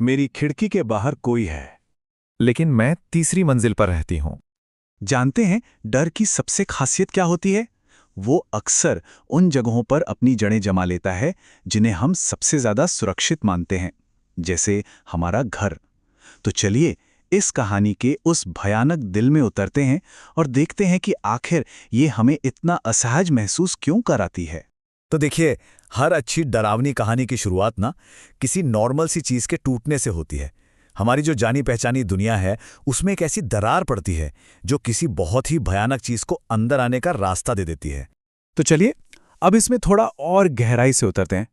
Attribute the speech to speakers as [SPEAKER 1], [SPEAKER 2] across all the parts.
[SPEAKER 1] मेरी खिड़की के बाहर कोई है।
[SPEAKER 2] लेकिन मैं तीसरी मंजिल पर रहती हूँ।
[SPEAKER 1] जानते हैं डर की सबसे खासियत क्या होती है? वो अक्सर उन जगहों पर अपनी जड़ें जमा लेता है जिन्हें हम सबसे ज्यादा सुरक्षित मानते हैं, जैसे हमारा घर। तो चलिए इस कहानी के उस भयानक दिल में उतरते हैं और देखते हैं कि आखिर ये हमें इतना असहज महसूस क्यों कराती है।
[SPEAKER 3] तो देखिए, हर अच्छी डरावनी कहानी की शुरुआत ना किसी नॉर्मल सी चीज के टूटने से होती है। हमारी जो जानी पहचानी दुनिया है उसमें एक ऐसी दरार पड़ती है जो किसी बहुत ही भयानक चीज को अंदर आने का रास्ता दे देती है।
[SPEAKER 1] तो चलिए अब इसमें थोड़ा और गहराई से उतरते हैं।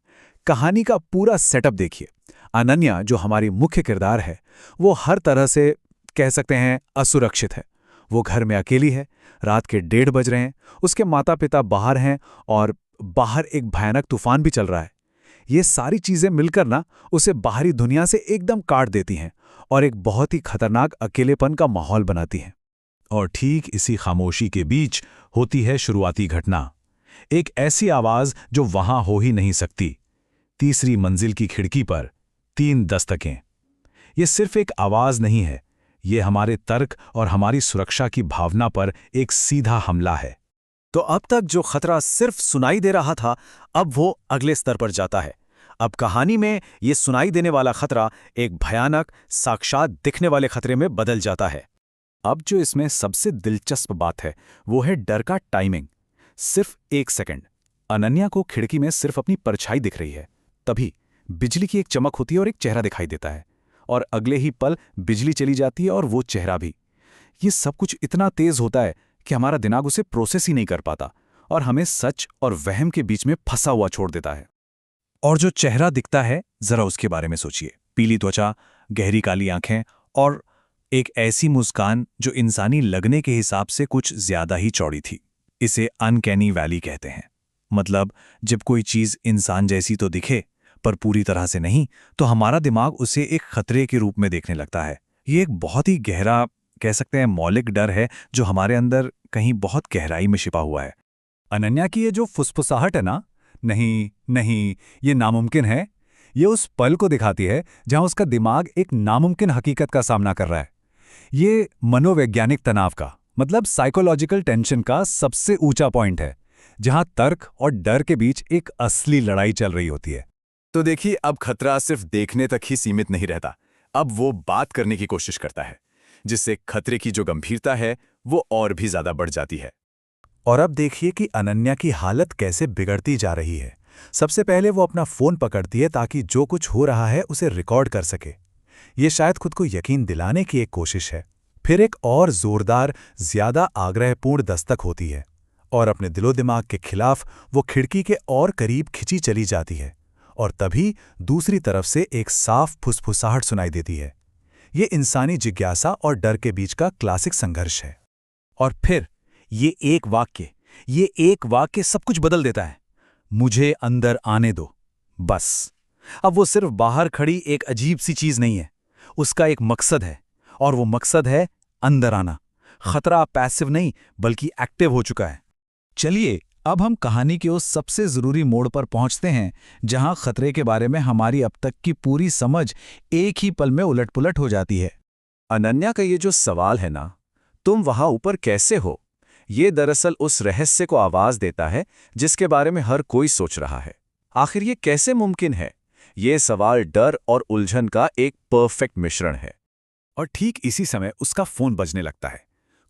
[SPEAKER 1] कहानी का पूरा सेटअप देखिए। अनन्या जो हमारी मुख्य किरदार है, वो हर तरह से कह सकते हैं असुरक्षित है। वो घर में अकेली है, रात के 1:30 बज रहे हैं, उसके माता पिता बाहर हैं और बाहर एक भयानक तूफान भी चल रहा है। ये सारी चीजें मिलकर ना उसे बाहरी दुनिया से एकदम काट देती हैं और एक बहुत ही खतरनाक अकेलेपन का माहौल बनाती हैं।
[SPEAKER 4] और ठीक इसी खामोशी के बीच होती है शुरुआती घटना। एक ऐसी आवाज जो वहां हो ही नहीं सकती। तीसरी मंजिल की खिड़की पर 3 दस्तकें। ये सिर्फ एक आवाज नहीं है, ये हमारे तर्क और हमारी सुरक्षा की भावना पर एक सीधा हमला है।
[SPEAKER 3] तो अब तक जो खतरा सिर्फ सुनाई दे रहा था, अब वो अगले स्तर पर जाता है। अब कहानी में ये सुनाई देने वाला खतरा एक भयानक, साक्षात दिखने वाले खतरे में बदल जाता है। अब जो इसमें सबसे दिलचस्प बात है वो है डर का टाइमिंग। सिर्फ 1 सेकंड अनन्या को खिड़की में सिर्फ अपनी परछाई दिख रही है, तभी बिजली की एक चमक होती है और एक चेहरा दिखाई देता है, और अगले ही पल बिजली चली जाती है और वो चेहरा भी। ये सब कुछ इतना तेज होता है कि हमारा दिमाग उसे प्रोसेस ही नहीं कर पाता और हमें सच और वहम के बीच में फंसा हुआ छोड़ देता है।
[SPEAKER 1] और जो चेहरा दिखता है, जरा उसके बारे में सोचिए। पीली त्वचा, गहरी काली आंखें और एक ऐसी मुस्कान जो इंसानी लगने के हिसाब से कुछ ज्यादा ही चौड़ी थी। इसे अनकैनी वैली कहते हैं। मतलब जब कोई चीज इंसान जैसी तो दिखे पर पूरी तरह से नहीं, तो हमारा दिमाग उसे एक खतरे के रूप में देखने लगता है। ये एक बहुत ही गहरा, कह सकते हैं मौलिक डर है जो हमारे अंदर कहीं बहुत गहराई में छिपा हुआ है।
[SPEAKER 2] अनन्या की ये जो फुसफुसाहट है ना, नहीं नहीं, ये नामुमकिन है, ये उस पल को दिखाती है जहां उसका दिमाग एक नामुमकिन हकीकत का सामना कर रहा है। ये मनोवैज्ञानिक तनाव का, मतलब साइकोलॉजिकल टेंशन का सबसे ऊंचा पॉइंट है, जहां तर्क और डर के बीच एक असली लड़ाई चल रही होती है।
[SPEAKER 3] तो देखिए, अब खतरा सिर्फ देखने तक ही सीमित नहीं रहता, अब वो बात करने की कोशिश करता है, जिससे खतरे की जो गंभीरता है वो और भी ज्यादा बढ़ जाती है।
[SPEAKER 2] और अब देखिए कि अनन्या की हालत कैसे बिगड़ती जा रही है। सबसे पहले वो अपना फोन पकड़ती है ताकि जो कुछ हो रहा है उसे रिकॉर्ड कर सके। ये शायद खुद को यकीन दिलाने की एक कोशिश है। फिर एक और जोरदार, ज्यादा आग्रहपूर्ण दस्तक होती है और अपने दिलो दिमाग के खिलाफ वो खिड़की के और करीब खिंची चली जाती है, और तभी दूसरी तरफ से एक साफ फुसफुसाहट सुनाई देती है। ये इंसानी जिज्ञासा और डर के बीच का क्लासिक संघर्ष है।
[SPEAKER 1] और फिर ये एक वाक्य सब कुछ बदल देता है। मुझे अंदर आने दो, बस। अब वो सिर्फ बाहर खड़ी एक अजीब सी चीज नहीं है, उसका एक मकसद है, और वो मकसद है अंदर आना। खतरा पैसिव नहीं बल्कि एक्टिव हो चुका है।
[SPEAKER 4] चलिए अब हम कहानी के उस सबसे जरूरी मोड़ पर पहुंचते हैं जहां खतरे के बारे में हमारी अब तक की पूरी समझ एक ही पल में उलटपुलट हो जाती है।
[SPEAKER 3] अनन्या का ये जो सवाल है ना, तुम वहां ऊपर कैसे हो, ये दरअसल उस रहस्य को आवाज देता है जिसके बारे में हर कोई सोच रहा है। आखिर ये कैसे मुमकिन है? ये सवाल डर और उलझन का एक परफेक्ट मिश्रण है।
[SPEAKER 1] और ठीक इसी समय उसका फोन बजने लगता है।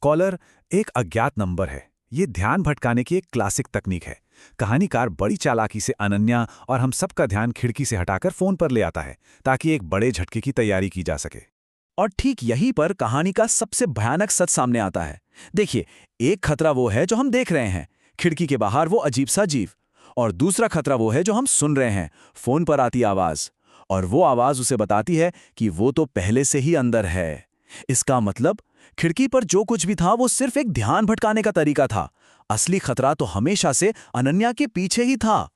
[SPEAKER 1] कॉलर एक अज्ञात नंबर है। ये ध्यान भटकाने की एक क्लासिक तकनीक है। कहानीकार बड़ी चालाकी से अनन्या और हम सबका ध्यान खिड़की से हटाकर फोन पर ले आता है ताकि एक बड़े झटके की तैयारी की जा सके। और ठीक यहीं पर कहानी का सबसे भयानक सच सामने आता है। देखिए, एक खतरा वो है जो हम देख रहे हैं, खिड़की के बाहर वो अजीब सा जीव, और दूसरा खतरा वो है जो हम सुन रहे हैं, फोन पर आती आवाज। और वो आवाज उसे बताती है कि वो तो पहले से ही अंदर है। इसका मतलब खिड़की पर जो कुछ भी था वो सिर्फ एक ध्यान भटकाने का तरीका था। असली खतरा तो हमेशा से अनन्या के पीछे ही था।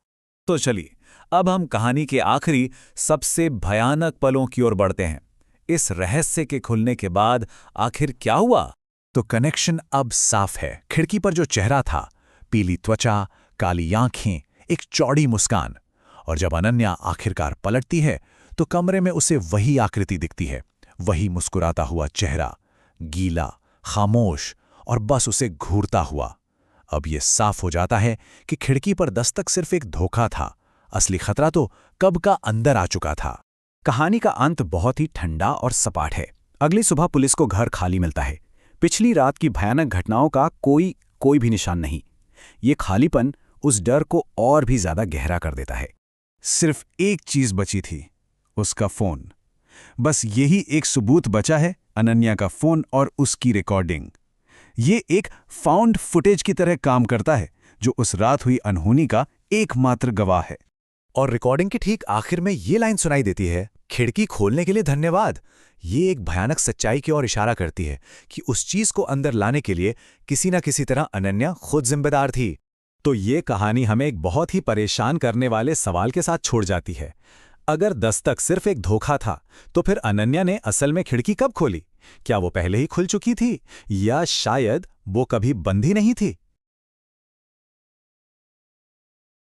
[SPEAKER 2] तो चलिए अब हम कहानी के आखिरी सबसे भयानक पलों की ओर बढ़ते हैं। इस रहस्य के खुलने के बाद आखिर क्या हुआ?
[SPEAKER 1] तो कनेक्शन अब साफ है। खिड़की पर जो चेहरा था, पीली त्वचा, काली आंखें, एक चौड़ी मुस्कान। और जब अनन्या आखिरकार पलटती है
[SPEAKER 2] तो कमरे में उसे वही आकृति दिखती है, वही मुस्कुराता हुआ चेहरा, गीला, खामोश और बस उसे घूरता हुआ। अब यह साफ हो जाता है कि खिड़की पर दस्तक सिर्फ एक धोखा था, असली खतरा तो कब का अंदर आ चुका था।
[SPEAKER 3] कहानी का अंत बहुत ही ठंडा और सपाट है। अगली सुबह पुलिस को घर खाली मिलता है। पिछली रात की भयानक घटनाओं का कोई भी निशान नहीं। ये खालीपन उस डर को और भी ज्यादा गहरा कर देता है।
[SPEAKER 1] सिर्फ एक चीज बची थी, उसका फोन। बस यही एक सबूत बचा है, अनन्या का फोन और उसकी रिकॉर्डिंग। ये एक फाउंड फुटेज की तरह काम करता है, जो उस रात हुई अनहोनी का एकमात्र गवाह है।
[SPEAKER 2] और रिकॉर्डिंग के ठीक आखिर में ये लाइन सुनाई देती है, खिड़की खोलने के लिए धन्यवाद। ये एक भयानक सच्चाई की ओर इशारा करती है कि उस चीज को अंदर लाने के लिए किसी न किसी तरह अनन्या खुद जिम्मेदार थी।
[SPEAKER 3] तो ये कहानी हमें एक बहुत ही परेशान करने वाले सवाल के साथ छोड़ जाती है। अगर दस्तक सिर्फ एक धोखा था, तो फिर अनन्या ने असल में खिड़की कब खोली? क्या वो पहले ही खुल चुकी थी, या शायद वो कभी बंद ही नहीं थी?